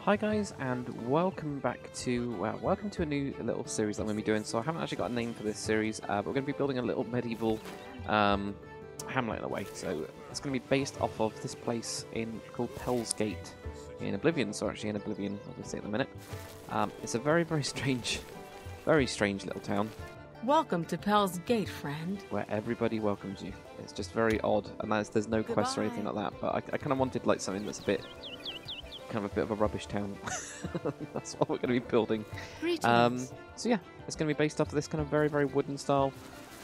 Hi guys, and welcome back to, welcome to a new little series that I'm going to be doing. So I haven't actually got a name for this series, but we're going to be building a little medieval hamlet in a way. So it's going to be based off of this place called Pell's Gate in Oblivion. So actually in Oblivion, I'll just say in a minute. It's a very, very strange little town. Welcome to Pell's Gate, friend. Where everybody welcomes you. It's just very odd, and there's no quests or anything like that. But I kind of wanted like something that's a bit of a rubbish town. That's what we're going to be building. So yeah, it's going to be based off of this kind of very, very wooden style.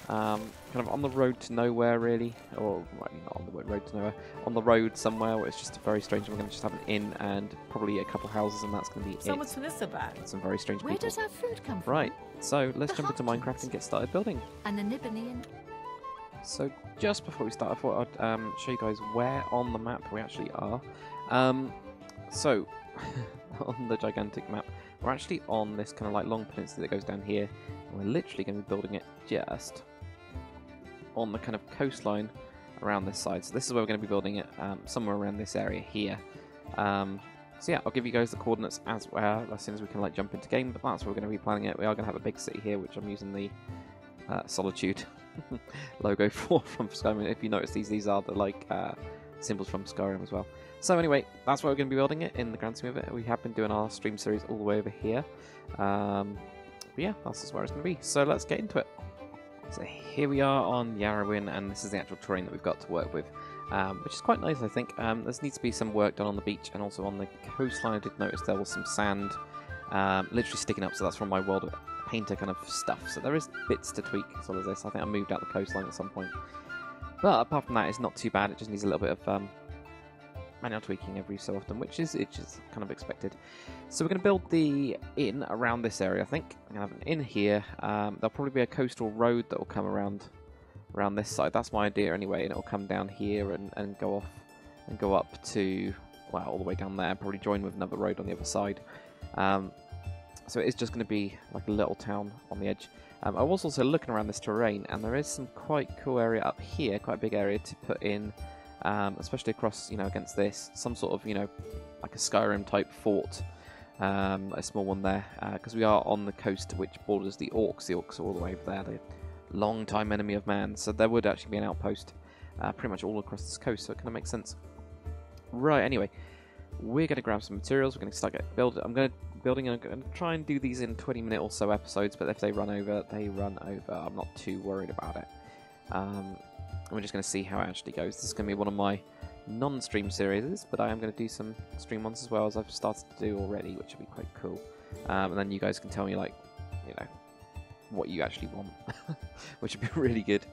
Kind of on the road to nowhere, really. Or, right, not on the road to nowhere. On the road somewhere where it's just very strange. We're going to just have an inn and probably a couple houses, and that's going to be So what's this about? Some very strange people. Where does our food come from? Right, so let's jump into Minecraft and get started building. And the Nibonian. So just before we start, I thought I'd show you guys where on the map we actually are. So, on the gigantic map, we're actually on this kind of like long peninsula that goes down here, and we're literally going to be building it just on the kind of coastline around this side. So this is where we're going to be building it, somewhere around this area here. So yeah, I'll give you guys the coordinates as well as soon as we can like jump into game, but that's where we're going to be planning it. We are going to have a big city here, which I'm using the Solitude logo for from Skyrim. If you notice, these are the like symbols from Skyrim as well. So anyway, that's where we're going to be building it in the grand scheme of it. We have been doing our stream series all the way over here. But yeah, that's just where it's going to be. So let's get into it. So here we are on Yarowyn, and this is the actual terrain that we've got to work with, which is quite nice, I think. There needs to be some work done on the beach and also on the coastline. I did notice there was some sand literally sticking up, so that's from my World Painter kind of stuff. So there is bits to tweak as well as this. I think I moved out the coastline at some point. But apart from that, it's not too bad. It just needs a little bit of manual tweaking every so often, which is kind of expected. So we're going to build the inn around this area, I think. We're going to have an inn here. There'll probably be a coastal road that will come around this side. That's my idea anyway, and it'll come down here and go off and go up to, well, all the way down there, probably join with another road on the other side. So it is just going to be like a little town on the edge. I was also looking around this terrain, and there is some quite cool area up here, quite a big area to put in, especially across, against this, some sort of, like a Skyrim type fort, a small one there, because we are on the coast which borders the Orcs. The Orcs are all the way over there, the long-time enemy of man, so there would actually be an outpost pretty much all across this coast, so it kind of makes sense. Right, anyway, we're going to grab some materials, we're going to start getting building. I'm going to try and do these in 20-minute or so episodes, but if they run over, they run over. I'm not too worried about it. We're just going to see how it actually goes. This is going to be one of my non-stream series, but I am going to do some stream ones as well, as I've started to do already, which will be quite cool. And then you guys can tell me, like, what you actually want, which would be really good.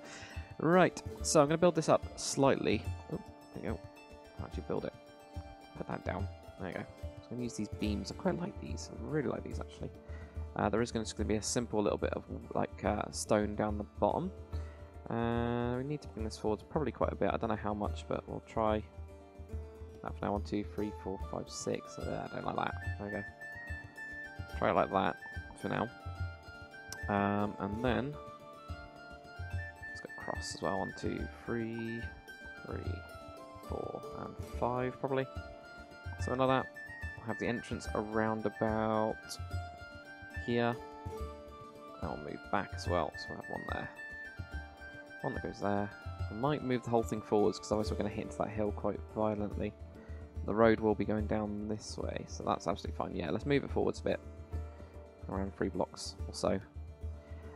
Right, so I'm going to build this up slightly. Oh, there you go. I'll actually build it. Put that down. There you go. I'm going to use these beams. I quite like these. I really like these, actually. There is just going to be a simple little bit of like stone down the bottom. We need to bring this forward probably quite a bit. I don't know how much, but we'll try that for now. 1, 2, 3, 4, 5, 6. I don't like that. There we go. Let's try it like that for now. And then let's go across as well. 1, 2, 3, 4, and 5 probably. Something like that. Have the entrance around about here. I'll move back as well, so we'll have one there. One that goes there. I might move the whole thing forwards, because otherwise we're going to hit into that hill quite violently. The road will be going down this way, so that's absolutely fine. Yeah, let's move it forwards a bit. Around 3 blocks or so.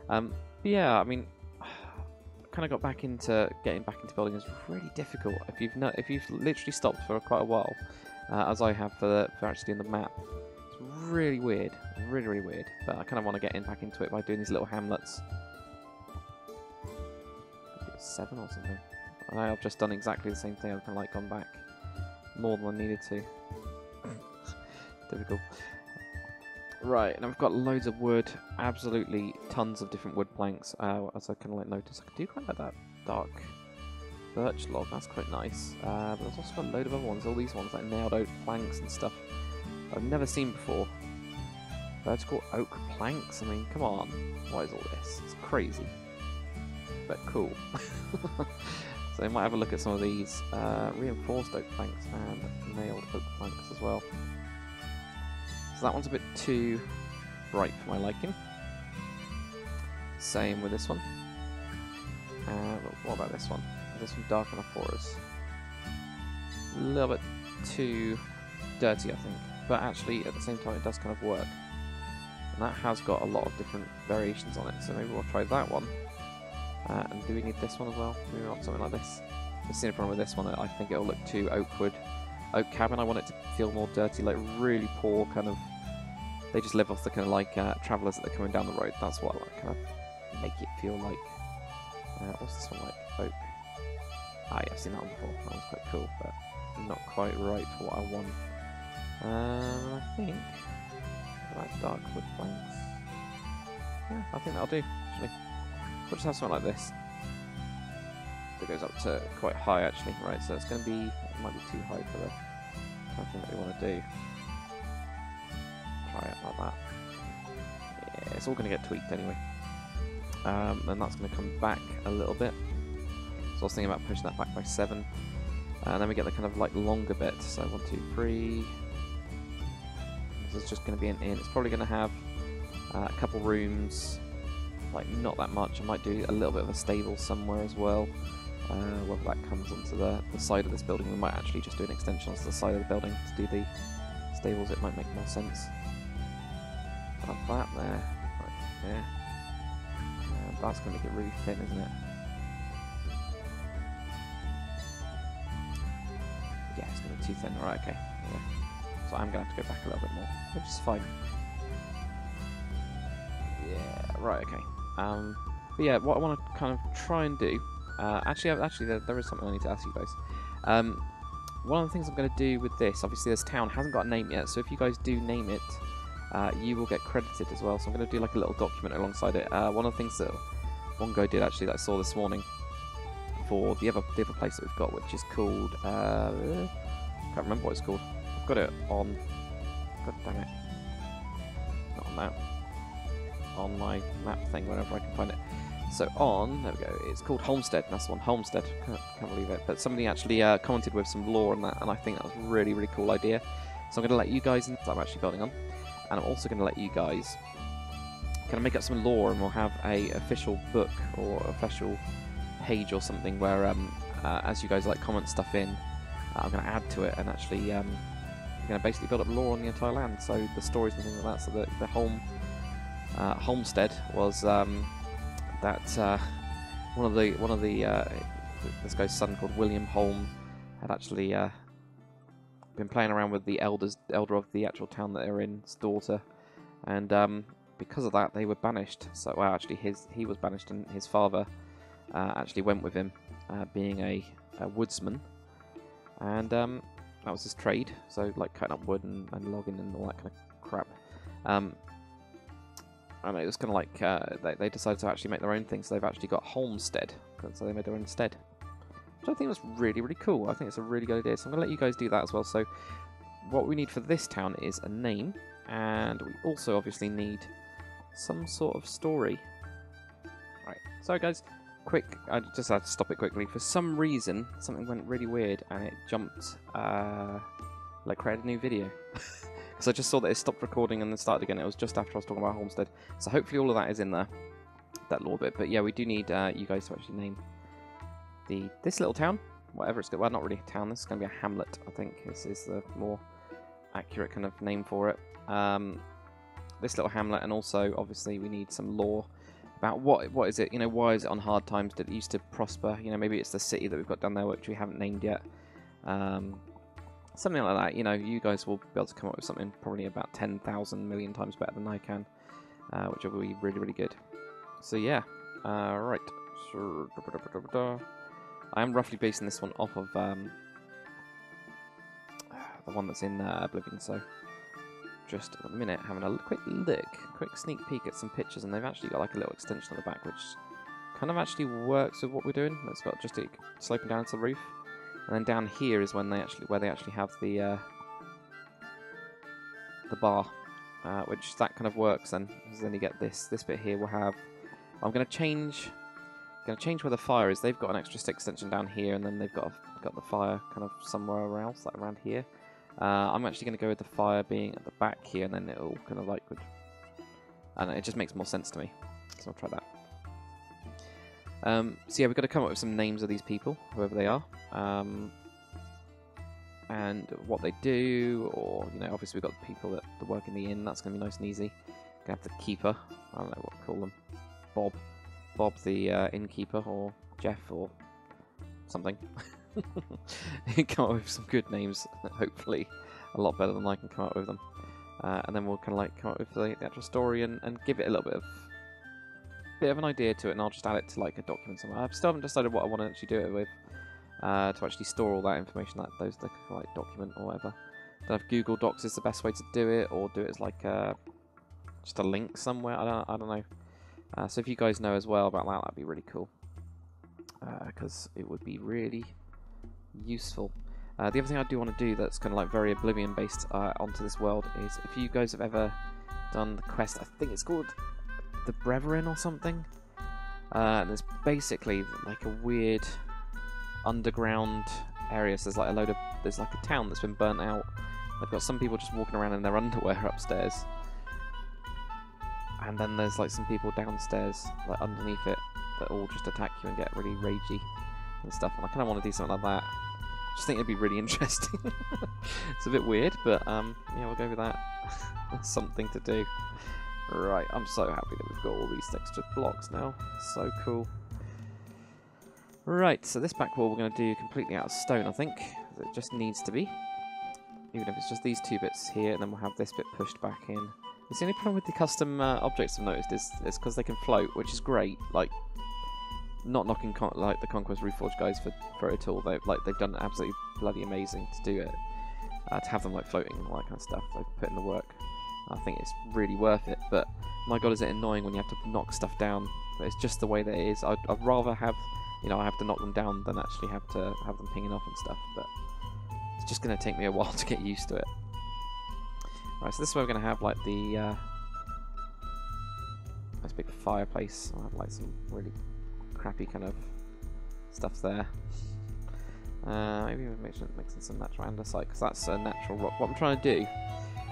But yeah, I mean, kind of got back into getting back into building is really difficult. If you've literally stopped for quite a while, as I have for actually doing the map, it's really weird, really weird. But I kind of want to get back into it by doing these little hamlets. I think it was 7 or something. I know I've just done exactly the same thing. I've kind of like gone back more than I needed to. Difficult. Right, and I've got loads of wood, absolutely tons of different wood planks. As I kind of like noticed, I do quite like that dark birch log, that's quite nice. But there's also a load of other ones, all these ones like nailed oak planks and stuff I've never seen before. Vertical oak planks, I mean, come on, what is all this? It's crazy, but cool. So I might have a look at some of these reinforced oak planks and nailed oak planks as well. So that one's a bit too bright for my liking. Same with this one. What about this one? Is this one dark enough for us? A little bit too dirty, I think. But actually, at the same time, it does kind of work. And that has got a lot of different variations on it. So maybe we'll try that one. And do we need this one as well? Maybe not something like this. The only problem with this one, I think it'll look too oak cabin. I want it to feel more dirty, like really poor kind of. They just live off the kind of like travellers that are coming down the road. That's what I like, kind of make it feel like. What's this one like? Oak. Ah, yeah, I've seen that one before. That was quite cool, but not quite right for what I want. I think like dark wood planks. Yeah, I think that'll do. Actually, we'll just have something like this. That goes up to quite high, actually. Right, so it's going to be. It might be too high for the kind of thing that we want to do. Try it like that. Yeah, it's all going to get tweaked anyway. And that's going to come back a little bit. So I was thinking about pushing that back by 7. And then we get the kind of like longer bit. So 1, 2, 3. This is just going to be an inn. It's probably going to have a couple rooms. Like not that much. I might do a little bit of a stable somewhere as well. Whether that comes onto the side of this building, we might actually just do an extension onto the side of the building to do the stables. It might make more sense. Like that there. Right there. That's going to make it really thin, isn't it? Yeah, it's going to be too thin. Alright, okay. Yeah. So I'm going to have to go back a little bit more, which is fine. Yeah, right, okay. But yeah, what I want to kind of try and do... actually, there is something I need to ask you guys. One of the things I'm going to do with this, obviously this town hasn't got a name yet, so if you guys do name it, you will get credited as well. So I'm going to do like a little document alongside it. One of the things that one guy did actually that I saw this morning for the other place that we've got, which is called I can't remember what it's called. I've got it on. God damn it! Not on that. On my map thing, wherever I can find it. So there we go. It's called Homestead. That's the one, Homestead. Can't believe it. But somebody actually commented with some lore on that, and I think that was a really, really cool idea. So I'm going to let you guys, that I'm actually building on, and I'm also going to let you guys kind of make up some lore, and we'll have a official book or official page or something where, as you guys like comment stuff in, I'm going to add to it, and actually, we're going to basically build up lore on the entire land. So the stories and things like that. So the homestead was that one of the this guy's son called William Holm had actually been playing around with the elder of the actual town that they're in's daughter, and because of that they were banished. So well, actually he was banished, and his father actually went with him, being a woodsman, and that was his trade. So like cutting up wood and logging and all that kind of crap. And it was kind of like they decided to actually make their own thing, so they've actually got Homestead, so they made their own stead, which I think was really, really cool. I think it's a really good idea, so I'm going to let you guys do that as well. So what we need for this town is a name, and we also obviously need some sort of story. Right, so guys, I just had to stop it quickly. For some reason, something went really weird, and it jumped, created a new video. So I just saw that it stopped recording and then started again. It was just after I was talking about Homestead. So hopefully all of that is in there, that lore bit. But yeah, we do need you guys to actually name this little town, whatever it's got. Well, not really a town. This is going to be a hamlet, I think. This is the more accurate kind of name for it. This little hamlet, and also obviously we need some lore about what is it? You know, why is it on hard times? Did it used to prosper? You know, maybe it's the city that we've got down there, which we haven't named yet. Something like that, you know, you guys will be able to come up with something probably about 10,000 million times better than I can, which will be really, really good. So yeah, right. I am roughly basing this one off of the one that's in Oblivion, so just a minute having a quick sneak peek at some pictures, and they've actually got like a little extension at the back, which kind of actually works with what we're doing. It's got just it sloping down to the roof. And then down here is where they actually have the bar, which that kind of works then. Because then you get this bit here. We'll have. I'm going to change where the fire is. They've got an extra stick extension down here, and then they've got the fire kind of somewhere else, like around here. I'm actually going to go with the fire being at the back here, and then it'll kind of like... I don't know, it just makes more sense to me. So I'll try that. So yeah, we've got to come up with some names of these people, whoever they are. And what they do, or, you know, obviously we've got the people that work in the inn. That's going to be nice and easy. Gonna have the keeper. I don't know what to call them. Bob the innkeeper, or Jeff, or something. Come up with some good names, hopefully. A lot better than I can come up with them. And then we'll kind of like come up with the actual story and give it a little bit of an idea to it, and I'll just add it to like a document somewhere. I still haven't decided what I want to actually do it with, to actually store all that information, that those like document or whatever. Don't know if Google Docs is the best way to do it, or do it as like just a link somewhere. I don't know. So if you guys know as well about that, that'd be really cool, because it would be really useful. The other thing I do want to do that's kind of like very Oblivion based onto this world is, if you guys have ever done the quest, I think it's called the Brethren or something. There's basically like a weird underground area. So there's like a town that's been burnt out. They've got some people just walking around in their underwear upstairs, and then there's like some people downstairs, like underneath it, that all just attack you and get really ragey and stuff. And I kind of want to do something like that. Just think it'd be really interesting. It's a bit weird, but yeah, we'll go with that. That's something to do. Right, I'm so happy that we've got all these extra blocks now. So cool. Right, so this back wall we're going to do completely out of stone, I think. It just needs to be. Even if it's just these two bits here, and then we'll have this bit pushed back in. The only problem with the custom objects I've noticed is because they can float, which is great. Like, not knocking like the Conquest Reforged guys for it at all. They've done absolutely bloody amazing to do it. To have them like floating and all that kind of stuff. They've put in the work. I think it's really worth it. But my god, is it annoying when you have to knock stuff down. But it's just the way that it is. I'd rather have, you know, I have to knock them down than actually have to have them pinging off and stuff. But it's just going to take me a while to get used to it. Right, so this is where we're going to have like the nice big fireplace. I'll have like some really crappy kind of stuff there. Maybe we're mixing some natural andesite, because that's a natural rock. What I'm trying to do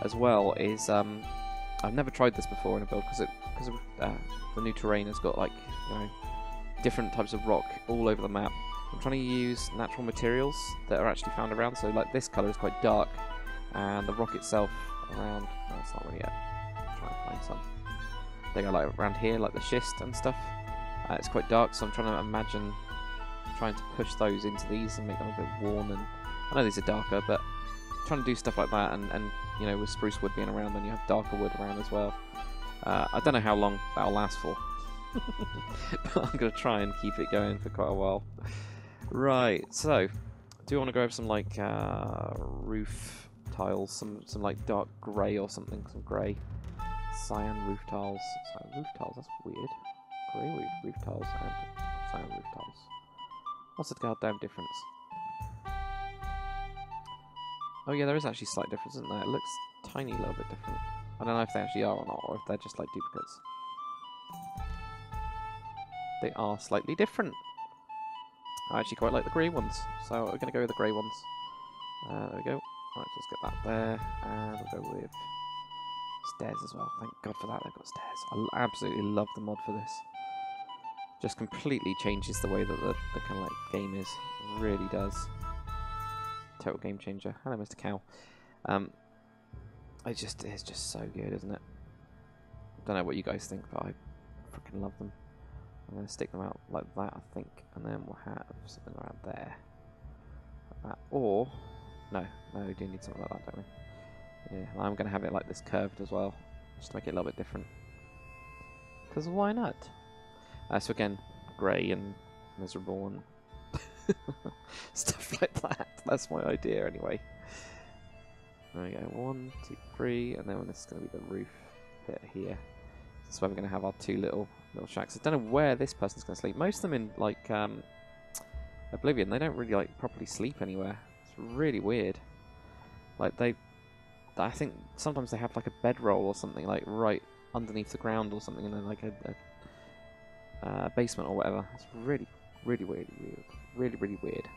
as well is, I've never tried this before in a build, because the new terrain has got like, you know, different types of rock all over the map. I'm trying to use natural materials that are actually found around. So like this colour is quite dark, and the rock itself around. No, it's not really yet. I'm trying to find some. They go like around here, like the schist and stuff. It's quite dark, so I'm trying to imagine trying to push those into these and make them a bit worn. And I know these are darker, but trying to do stuff like that, and you know, with spruce wood being around, then you have darker wood around as well. I don't know how long that'll last for, but I'm going to try and keep it going for quite a while. Right, so do you want to go over some like roof tiles, some like dark grey or something, some grey cyan roof tiles. Cyan roof tiles, that's weird. Grey roof tiles and cyan roof tiles. What's the goddamn difference? Oh yeah, there is actually a slight difference, isn't there? It looks tiny little bit different. I don't know if they actually are or not, or if they're just like duplicates. They are slightly different. I actually quite like the grey ones, so we're going to go with the grey ones. There we go. Right, so let's get that there, and we'll go with stairs as well. Thank God for that, they've got stairs. I absolutely love the mod for this. Just completely changes the way that the kind of like game is. It really does. Total game changer. Hello, Mr. Cow. It's just so good, isn't it? I don't know what you guys think, but I freaking love them. I'm going to stick them out like that, I think, and then we'll have something around there. Like that. Or, no, we do need something like that, don't we? Yeah, and I'm going to have it like this curved as well, just to make it a little bit different. Because why not? So again, grey and miserable and stuff like that. That's my idea anyway. There we go, 1, 2, 3, and then this is going to be the roof bit here. That's where we're going to have our two little shacks. I don't know where this person's going to sleep. Most of them in like Oblivion, they don't really like properly sleep anywhere. It's really weird. Like I think sometimes they have like a bedroll or something like right underneath the ground or something, and then like a basement or whatever. It's really weird. Really weird.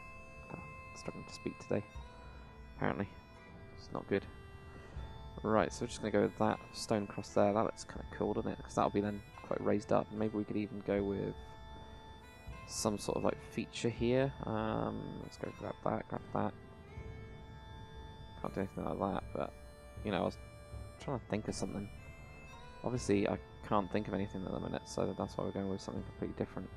I'm struggling to speak today. Apparently, It's not good. Right, so we're just going to go with that stone cross there. That looks kind of cool, doesn't it? Because that'll be then quite raised up. Maybe we could even go with some sort of like feature here. Let's go grab that. Can't do anything like that, but you know, I was trying to think of something. Obviously, I can't think of anything at the minute, so that's why we're going with something completely different.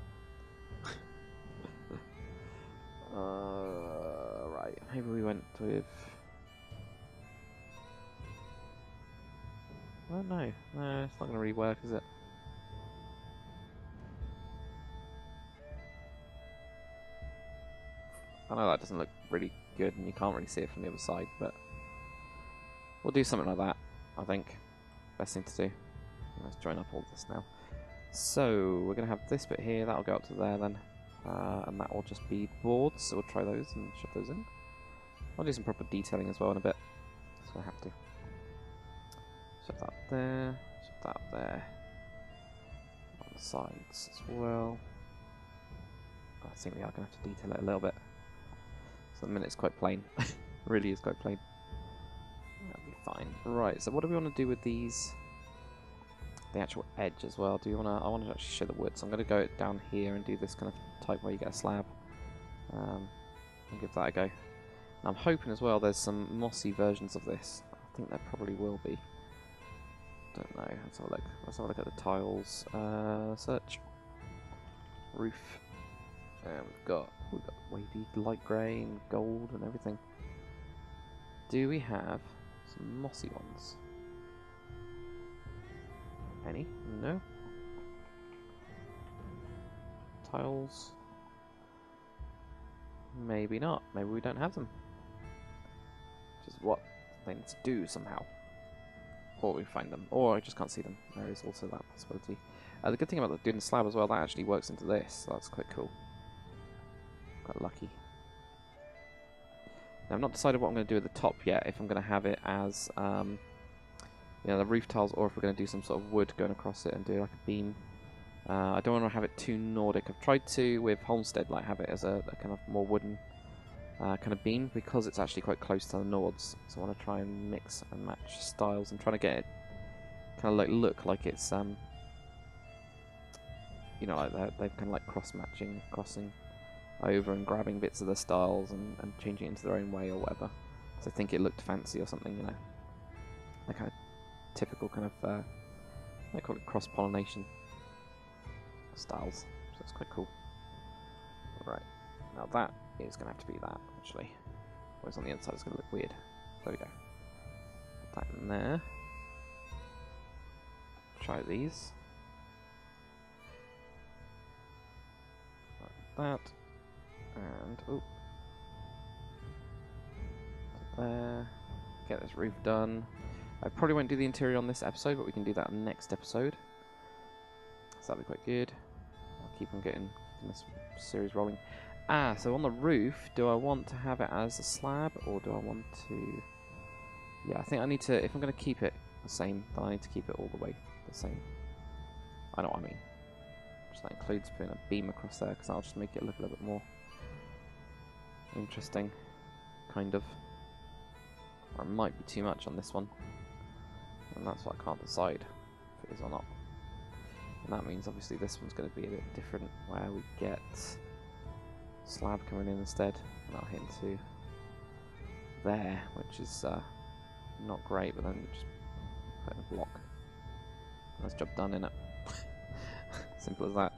Right, maybe we went with... Well, no, it's not going to really work, is it? I know that doesn't look really good, and you can't really see it from the other side, but we'll do something like that, I think. Best thing to do. Let's join up all this now. So, we're going to have this bit here, that'll go up to there then. And that will just be boards, so we'll try those and shove those in. I'll do some proper detailing as well in a bit, so I have to. Shove that up there, shove that up there. On the sides as well. I think we are going to have to detail it a little bit. So at the minute it's quite plain. Really is quite plain. That'll be fine. Right, so what do we want to do with these? The actual edge as well. Do you want to? I want to actually show the wood, so I'm going to go down here and do this kind of type where you get a slab. And give that a go. And I'm hoping as well there's some mossy versions of this. I think there probably will be. Don't know. Let's have a look. Let's have a look at the tiles. Search. Roof. And we've got wavy light grey and gold and everything. Do we have some mossy ones? Any? No. Tiles? Maybe not. Maybe we don't have them. Which is what they need to do somehow. Or we find them. Or I just can't see them. There is also that possibility. The good thing about doing the slab as well, that actually works into this. So that's quite cool. Quite lucky. Now I've not decided what I'm going to do at the top yet. If I'm going to have it as... you know, the roof tiles, or if we're going to do some sort of wood going across it and do like a beam. I don't want to have it too Nordic. I've tried to, with Homestead, like have it as a kind of more wooden kind of beam, because it's actually quite close to the Nords. So I want to try and mix and match styles and trying to get it kind of like look like it's, you know, like they're kind of like crossing over and grabbing bits of the styles and changing it into their own way or whatever. So I think it looked fancy or something, you know. That kind of typical kind of, I call it cross-pollination styles, so it's quite cool. Right, now that is going to have to be that, actually. Whereas on the inside it's going to look weird. There we go. Put that in there. Try these. Like that. And, oh. There. Get this roof done. I probably won't do the interior on this episode, but we can do that next episode. So that'll be quite good. I'll keep on keeping this series rolling. So on the roof, do I want to have it as a slab, or do I want to... Yeah, I think I need to... If I'm going to keep it the same, then I need to keep it all the way the same. I know what I mean. So that includes putting a beam across there, because that'll just make it look a little bit more interesting, kind of. Or it might be too much on this one. And that's what I can't decide if it is or not. And that means obviously this one's going to be a bit different, where we get slab coming in instead, and that'll hit into there, which is not great, but then you just put in a block. Nice job done, innit? Simple as that.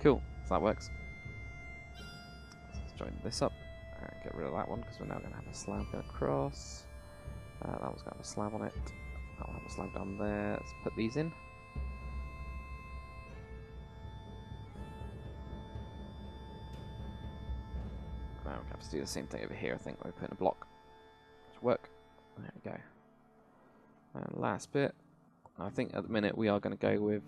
Cool, so that works. So let's join this up and get rid of that one, because we're now going to have a slab going across. That one's going to have a slab on it. I'll have a slab down there. Let's put these in. Now we have to do the same thing over here, I think. We're putting a block. Which work. There we go. And last bit. I think at the minute we are going to go with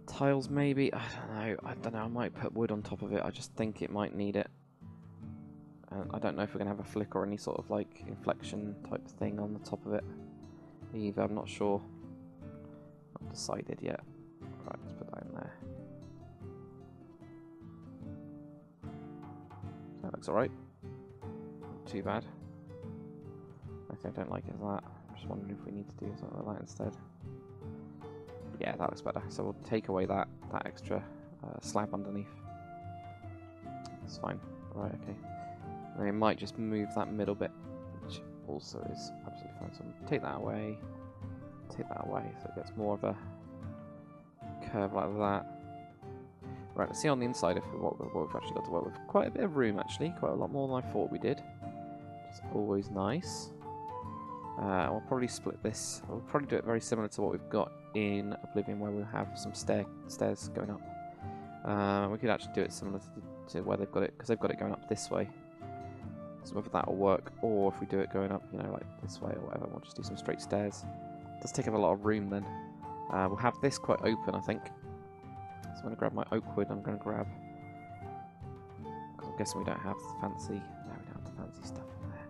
tiles, maybe. I don't know. I might put wood on top of it. I just think it might need it. I don't know if we're going to have a flick or any sort of like inflection type thing on the top of it either. I'm not sure. Not decided yet. Right, let's put that in there. That looks alright. not too bad. Okay, I don't like it as that. I'm just wondering if we need to do something like that instead. Yeah, that looks better. So we'll take away that extra slab underneath. That's fine. Right, okay. And we might just move that middle bit, which also is absolutely fine. So we'll take that away, so it gets more of a curve like that. Right, let's see on the inside if what we've actually got to work with. Quite a bit of room, actually. Quite a lot more than I thought we did. Which is always nice. We'll probably split this. We'll probably do it very similar to what we've got in Oblivion, where we'll have some stairs going up. We could actually do it similar to where they've got it, because they've got it going up this way. So whether that will work, or if we do it going up, you know, like this way or whatever, we'll just do some straight stairs. It does take up a lot of room then. We'll have this quite open, I think. So I'm going to grab my oak wood. I'm going to grab, because I'm guessing we don't have the fancy. No, we don't have the fancy stuff in there.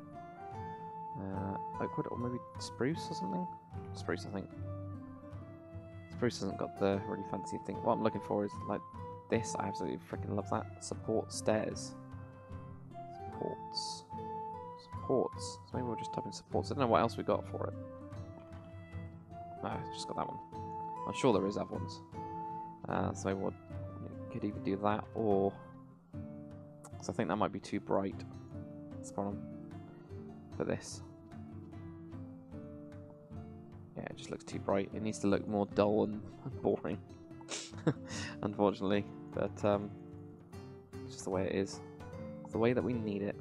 Oak wood, or maybe spruce or something. Spruce, I think. Spruce hasn't got the really fancy thing. What I'm looking for is like this. I absolutely freaking love that. Support stairs. Supports. So maybe we'll just type in supports. I don't know what else we got for it. No, I've just got that one. I'm sure there is other ones. So maybe we could either do that, or because I think that might be too bright. That's the problem for this. Yeah, it just looks too bright. It needs to look more dull and boring, unfortunately. But it's just the way it is. It's the way that we need it.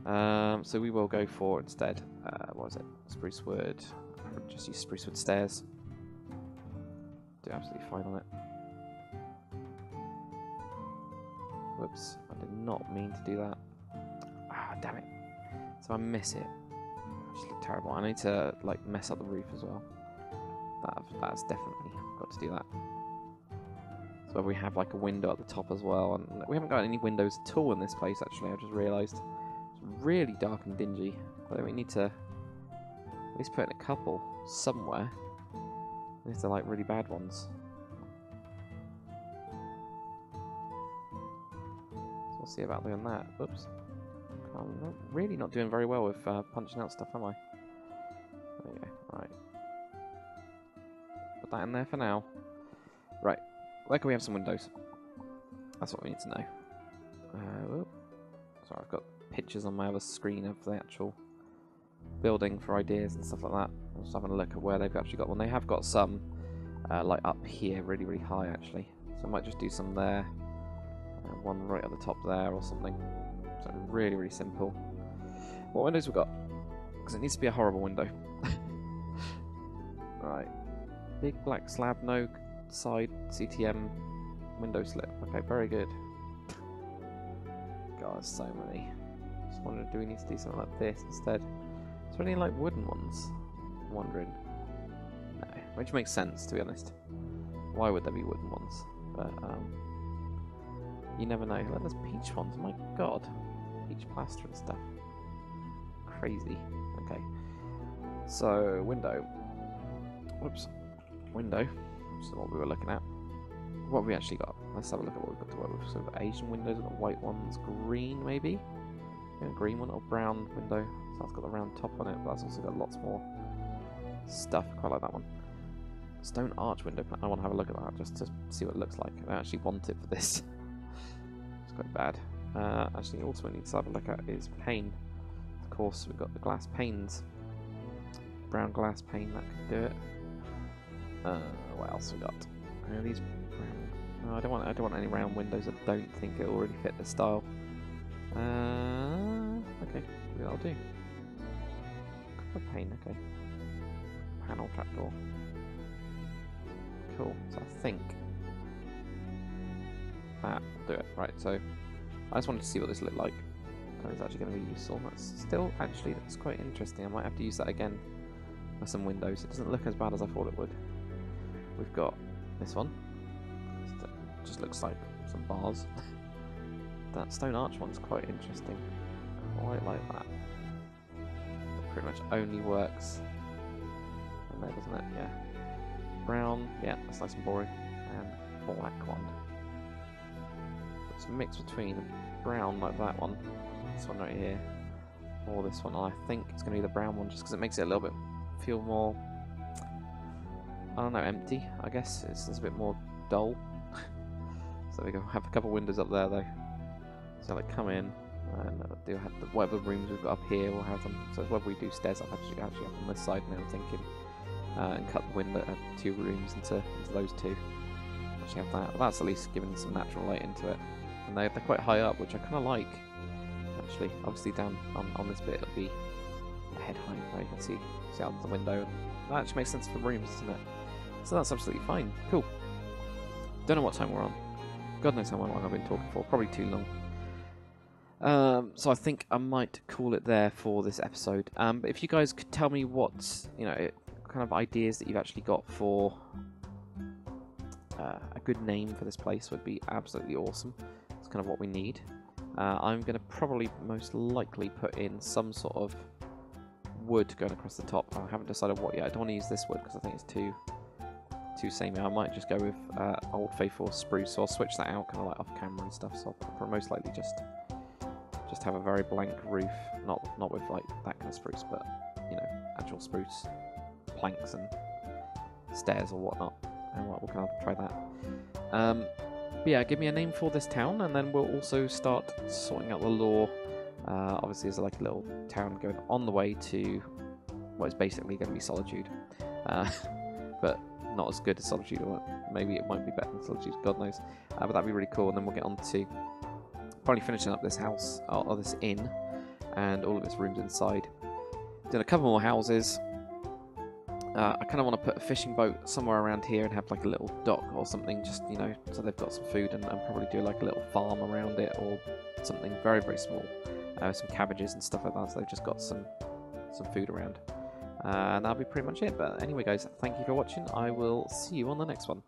So we will go for instead. What was it? Spruce wood. Just use spruce wood stairs. Do absolutely fine on it. Whoops! I did not mean to do that. Ah, damn it! So I miss it. I just look terrible. I need to like mess up the roof as well. That's definitely got to do that. So we have like a window at the top as well, and we haven't got any windows at all in this place. Actually, I just realised it's really dark and dingy. I think we need to at least put in a couple somewhere. If they're like really bad ones. So we'll see about doing that. Oops. I'm really not doing very well with punching out stuff, am I? There you go. Right. Put that in there for now. Right. Where can we have some windows? That's what we need to know. Sorry, I've got pictures on my other screen of the actual building for ideas and stuff like that. I'm just having a look at where they've actually got one. They have got some like up here, really, really high actually. So I might just do some there, one right at the top there or something. So really, really simple. What windows we got? Because it needs to be a horrible window. Right, big black slab, no side CTM window slip. Okay, very good. God, there's so many. Just wondering, do we need to do something like this instead? Is there any like wooden ones? I'm wondering. No, which makes sense to be honest. Why would there be wooden ones? But you never know. Like, there's peach ones. My God, peach plaster and stuff. Crazy. Okay. So window. Whoops. Window. Which is what we were looking at. What have we actually got? Let's have a look at what we've got to work with. So we've got Asian windows, we've got white ones, green maybe? Yeah, green one, or brown window. So that's got the round top on it, but that's also got lots more stuff. Quite like that one. Stone arch window. I want to have a look at that just to see what it looks like. I actually want it for this. It's quite bad. Actually, also we need to have a look at is pane. Of course, we've got the glass panes. Brown glass pane, that could do it. What else we got? These brown. No, I don't want any round windows. I don't think it will really fit the style. Okay, that'll do. Copper pane, okay. Panel trapdoor. Cool. So I think that will do it. Right. So I just wanted to see what this looked like. And it's actually going to be useful. That's quite interesting. I might have to use that again for some windows. It doesn't look as bad as I thought it would. We've got this one. It just looks like some bars. That stone arch one's quite interesting. Quite like that. It pretty much only works in there, doesn't it? Yeah. Brown, yeah, that's nice and boring. And black one. It's a mix between brown like that one, this one right here, or this one. I think it's going to be the brown one, just because it makes it a little bit feel more, I don't know, empty, I guess. It's a bit more dull. So there we go. Have a couple windows up there though. So like come in and do have whatever rooms we've got up here, we'll have them. So whether we do stairs up actually up on this side now, I'm thinking, and cut the window, 2 rooms into those 2. Actually have that. But that's at least giving some natural light into it. And they're quite high up, which I kind of like. Actually, obviously down on this bit it'll be head height where you can see out of the window. And that actually makes sense for rooms, doesn't it? So that's absolutely fine. Cool. Don't know what time we're on. God knows how long I've been talking for. Probably too long. So I think I might call it there for this episode. But if you guys could tell me what, kind of ideas that you've actually got for a good name for this place would be absolutely awesome. It's kind of what we need. I'm going to probably most likely put in some sort of wood going across the top. I haven't decided what yet. I don't want to use this wood because I think it's too samey. I might just go with Old Faithful Spruce, so I'll switch that out kind of like off camera and stuff. So I'll most likely just have a very blank roof, not with like that kind of spruce, but actual spruce planks and stairs or whatnot. And we'll kind of try that. But yeah, give me a name for this town, and then we'll also start sorting out the lore. Obviously, there's like a little town going on the way to what is basically going to be Solitude, but not as good as Solitude, or maybe it might be better than Solitude, God knows. But that'd be really cool, and then we'll get on to probably finishing up this house, or this inn, and all of its rooms inside. Doing a couple more houses. I kind of want to put a fishing boat somewhere around here and have like a little dock or something, just, so they've got some food, and probably do like a little farm around it or something very, very small. Some cabbages and stuff like that, so they've just got some food around. And that'll be pretty much it. But anyway guys, thank you for watching. I will see you on the next one.